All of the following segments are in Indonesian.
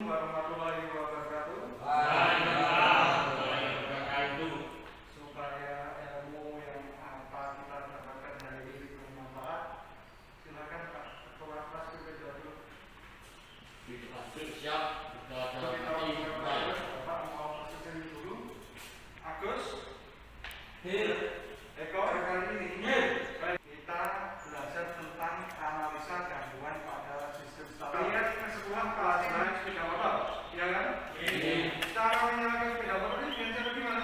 warahmatullahi wabarakatuh. Supaya ilmu yang apa kita dapatkan dari ini bermanfaat, silakan Pak Ketua Kelas bekerja dulu. Bapak mau presentasi dulu. Agus, Eko, kali ini kita belajar tentang analisa gangguan pada sistem starter. Kalian sekolah pelajaran sepeda motor, ya kan? Cara menyalakan sepeda motor ini biasanya bagaimana?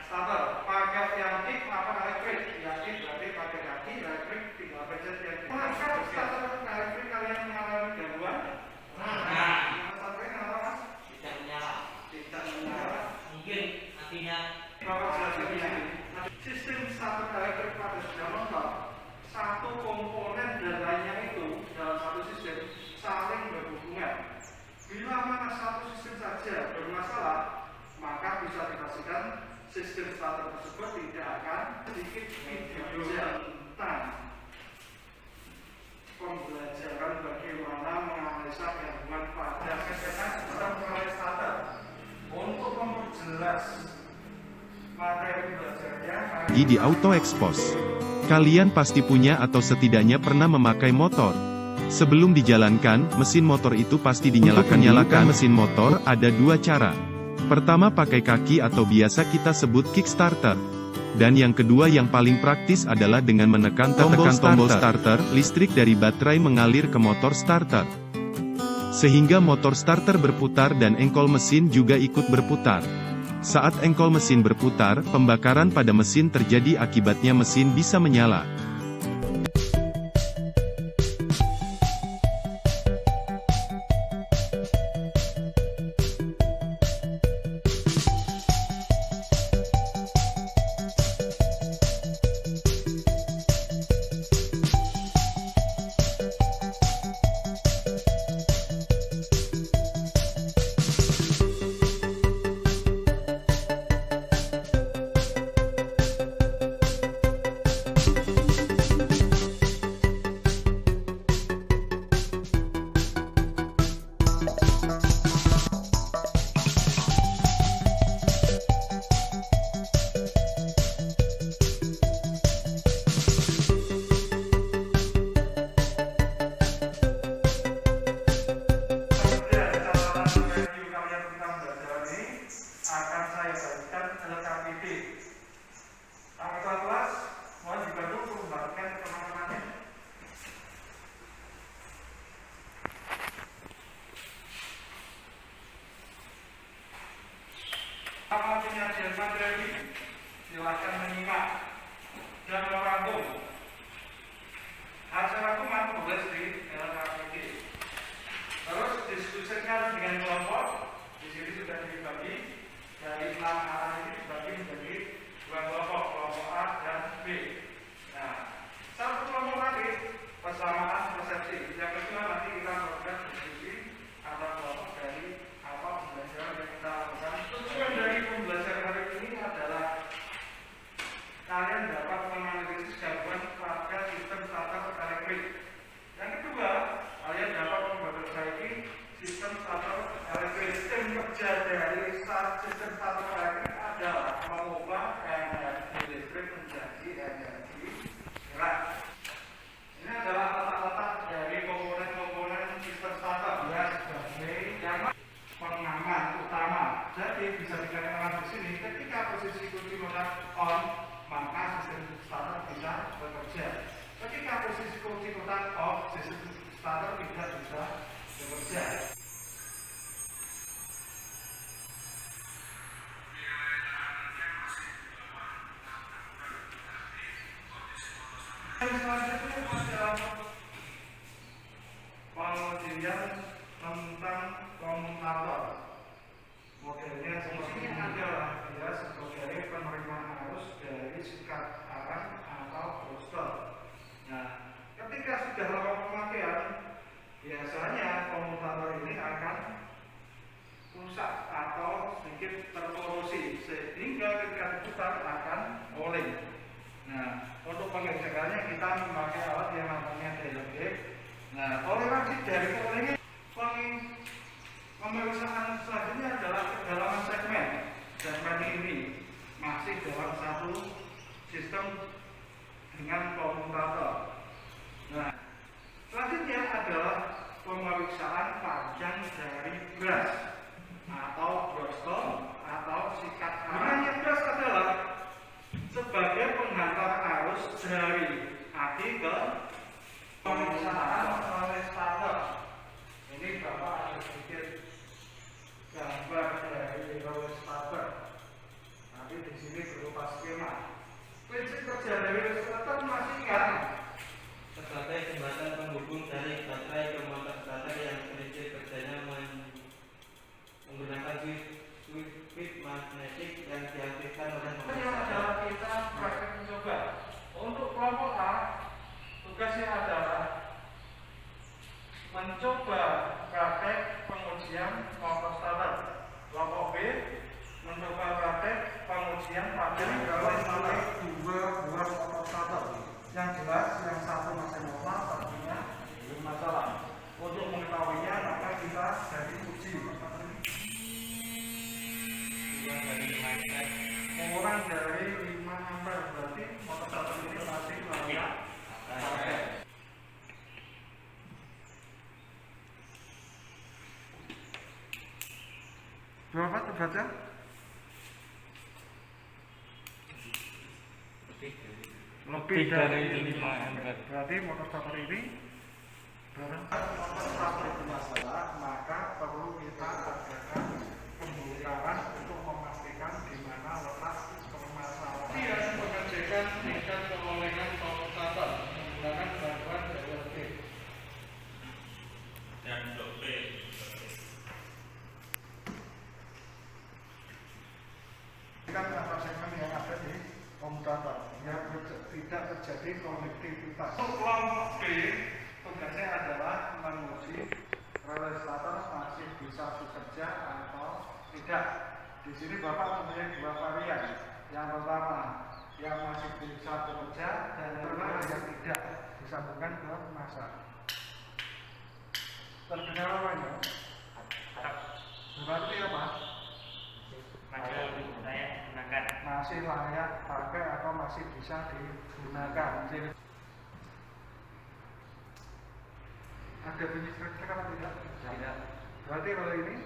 Starter, pakai yang kick apa elektrik? Yang kick berarti pakai kaki, elektrik tinggal pencet yang kick. Maka starter elektrik kalian mengalami gangguan? Starternya kenapa Mas? Tidak menyala. Mungkin artinya Bapak jelaskan di sini. Sistem starter elektrik pada sepeda motor, satu komponen dan lainnya itu dalam satu sistem saling berhubungan. Bila mana satu sistem saja bermasalah, maka bisa dipastikan sistem starter tersebut tidak akan sedikit diujian tentang pembelajaran bagaimana menganalisa gangguan pada sistem starter. Untuk memperjelas materi belajarnya Di Auto Expose. Kalian pasti punya atau setidaknya pernah memakai motor. Sebelum dijalankan, mesin motor itu pasti dinyalakan. Nyalakan mesin motor ada dua cara. Pertama pakai kaki atau biasa kita sebut kickstarter. Dan yang kedua yang paling praktis adalah dengan menekan tombol starter, listrik dari baterai mengalir ke motor starter. Sehingga motor starter berputar dan engkol mesin juga ikut berputar. Saat engkol mesin berputar, pembakaran pada mesin terjadi akibatnya mesin bisa menyala. Apa penyajian materi? Silakan menyimak dan merangkum. Hasil rangkuman tulis di LKPD. Terus diskusikan dengan kelompok. Di sini sudah dibagi dari 6 arah ini dibagi menjadi 2 kelompok, kelompok A dan B. Nah, satu kelompok tadi persamaan persepsi. Yang kedua nanti kita melakukan diskusi antar kelompok dari apa pembelajaran yang kita lakukan. Tujuan dari pembelajaran hari ini adalah kalian dapat menganalisis gangguan pada sistem starter elektrik. Yang kedua, kalian dapat memperbaiki sistem starter elektrik. Sistem kerja dari sistem starter elektrik adalah mengubah energi listrik menjadi energi gerak. Ini adalah letak-letak dari komponen-komponen sistem starter ya sebagai yang pengaman utama. Jadi bisa dikatakan di sini ketika posisi kunci motor on, maka sistem starter bisa bekerja. Ketika posisi kunci motor off, sistem starter tidak bisa bekerja. Yang selanjutnya adalah pengujian tentang komutator. Modelnya seperti adalah dia sebagai penerimaan arus dari sikat arang atau booster. Nah, ketika sudah lama pemakaian, biasanya komutator ini akan rusak atau sedikit terkorosi sehingga ketika diputar akan oleng. Nah, untuk pengecekannya kita memakai alat yang namanya DLG. Nah, toleransi dari olengnya Pemeriksaan selanjutnya adalah kedalaman segmen. Segmen ini masih dalam satu sistem dengan komutator. Nah, selanjutnya adalah pemeriksaan panjang dari brush atau broston atau sikat arus. Gunanya brush adalah sebagai penghantar arus dari aki ke pemeriksaan oleh starter. Ini Bapak ada sedikit gambar dari roller starter. Nanti di sini berupa skema. Prinsip kerja dari roller starter masih kan? Sebagai jembatan penghubung dari baterai ke motor starter yang prinsip kerjanya menggunakan switch magnetik yang diaktifkan oleh Yang adalah kita praktek mencoba. Untuk kelompok A, tugasnya adalah mencoba praktek pengujian motor starter. Kelompok B mencoba praktek pengujian pada dua buah motor starter. Yang jelas yang satu masih normal, satunya bermasalah. Untuk mengetahuinya maka kita dari uji kurang dari 5 ampere, berarti motor starter ini masih layak pakai. Berapa terbaca? Lebih dari 5 ampere. Berarti motor starter ini motor starter bermasalah, maka perlu kita adakan pembongkaran untuk memastikan di mana letak permasalahan. Dia mengerjakan tingkat perolehan motor starter menggunakan bantuan dari LD dan blok B. Kan apa segmen yang ada di komutator yang tidak terjadi konektivitas. Untuk kelompok B, tugasnya adalah menguji relay starter masih bisa bekerja atau tidak. Di sini Bapak mempunyai dua varian. Yang pertama, yang masih bisa bekerja dan yang kedua yang tidak disambungkan ke masa. Terdengar apa ya? Berarti apa? Masih layak pakai atau masih bisa digunakan. Ada bunyi kira-kira atau tidak? Tidak. Berarti kalau ini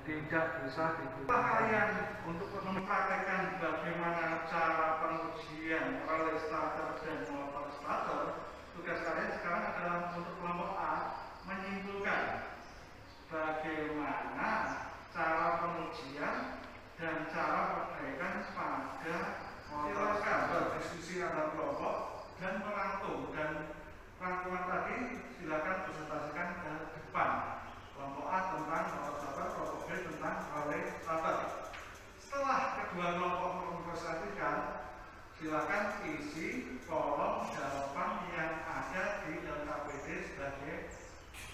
tidak bisa digunakan. Kalian untuk mempraktekkan bagaimana cara pengujian relay starter dan motor starter, tugas kalian sekarang adalah untuk kelompok A menyimpulkan bagaimana cara pengujian dan cara perbaikan pada silakan berdiskusi antar kelompok dan merangkum, dan rangkuman tadi silakan presentasikan ke depan. Kelompok A tentang motor starter, kelompok B tentang relay starter. Setelah kedua kelompok mempresentasikan, silakan isi kolom jawaban yang ada di LKPD sebagai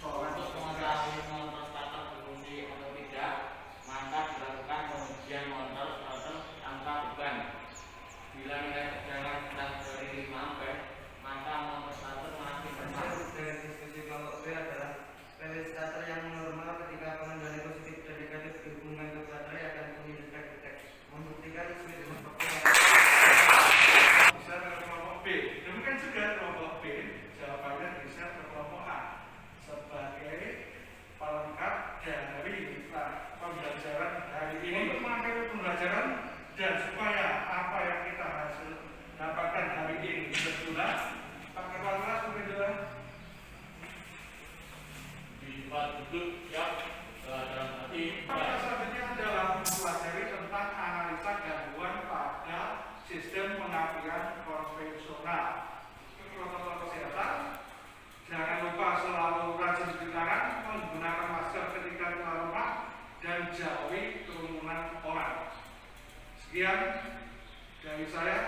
soal. Untuk mengetahui motor starter berfungsi atau tidak, maka dilakukan pengujian motor starter tanpa beban. Bila nilai tegangan rendah dari 5 ampere, maka motor starter masih berfungsi. Dari diskusi kelompok B adalah relay starter yang normal ketika pengendali positif dan negatif dihubungkan ke baterai akan bunyi detek-detek, membuktikan switch Bisa ke kelompok B. Demikian juga kelompok B, jawabannya bisa ke kelompok A sebagai pelengkap dari pembelajaran hari ini. Untuk mengakhiri pembelajaran dan supaya apa yang kita hasil dapatkan hari ini berguna, Pak Kepala Kelas Pembelajaran di tempat duduk yang dalam arti Maka selanjutnya adalah mempelajari tentang analisa gangguan pada sistem pengapian konvensional. Protokol kesehatan, jangan lupa selalu rajin cuci tangan, menggunakan masker ketika keluar rumah, dan jauhi kerumunan orang. Sekian dari saya.